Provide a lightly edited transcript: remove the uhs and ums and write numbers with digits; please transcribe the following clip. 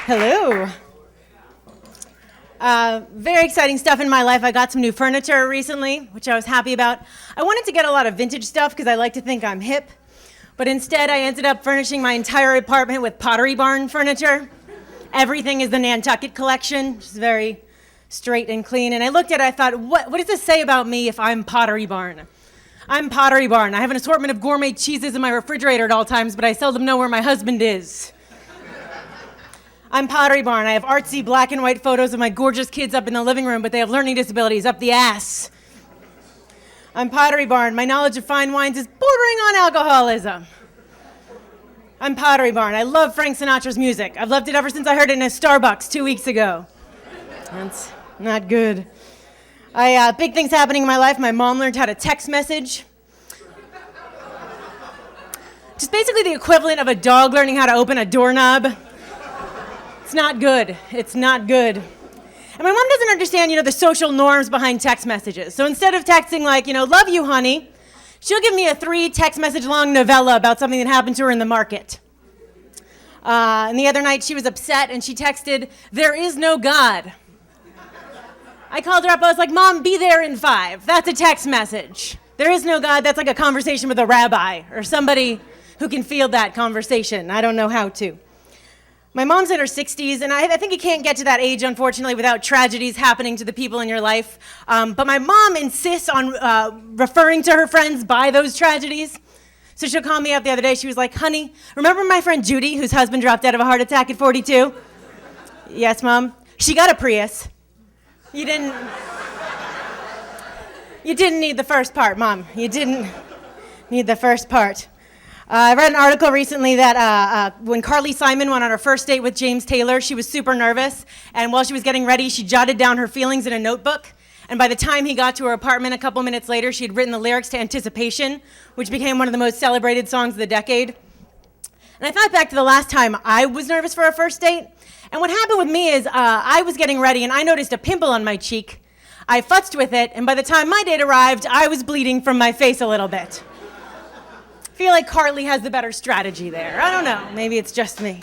Hello. Very exciting stuff in my life. I got some new furniture recently, which I was happy about. I wanted to get a lot of vintage stuff because I like to think I'm hip, but instead I ended up furnishing my entire apartment with Pottery barn furniture. Everything is the Nantucket collection, which is very straight and clean. And I looked at it, I thought, what does this say about me if I'm Pottery barn? I'm Pottery barn. I have an assortment of gourmet cheeses in my refrigerator at all times, but I seldom know where my husband is. I'm Pottery barn. I have artsy black and white photos of my gorgeous kids up in the living room, but they have learning disabilities up the ass. I'm Pottery barn. My knowledge of fine wines is bordering on alcoholism. I'm Pottery barn. I love Frank Sinatra's music. I've loved it ever since I heard it in a Starbucks 2 weeks ago. That's not good. Big things happening in my life. My mom learned how to text message. Just basically the equivalent of a dog learning how to open a doorknob. It's not good. It's not good. And my mom doesn't understand, the social norms behind text messages. So instead of texting like, love you, honey, she'll give me a 3 text message long novella about something that happened to her in the market. And the other night she was upset and she texted, "There is no God." I called her up, I was like, "Mom, be there in 5. That's a text message. There is no God, that's like a conversation with a rabbi or somebody who can field that conversation. I don't know how to. My mom's in her 60s, and I think you can't get to that age, unfortunately, without tragedies happening to the people in your life. But my mom insists on referring to her friends by those tragedies. So she'll call me up the other day. She was like, "Honey, remember my friend Judy, whose husband dropped dead of a heart attack at 42? "Yes, Mom." "She got a Prius." You didn't need the first part, Mom. You didn't need the first part. I read an article recently that when Carly Simon went on her first date with James Taylor, she was super nervous, and while she was getting ready, she jotted down her feelings in a notebook, and by the time he got to her apartment a couple minutes later, she had written the lyrics to Anticipation, which became one of the most celebrated songs of the decade. And I thought back to the last time I was nervous for a first date, and what happened with me is I was getting ready, and I noticed a pimple on my cheek. I futzed with it, and by the time my date arrived, I was bleeding from my face a little bit. I feel like Carly has the better strategy there. I don't know. Maybe it's just me.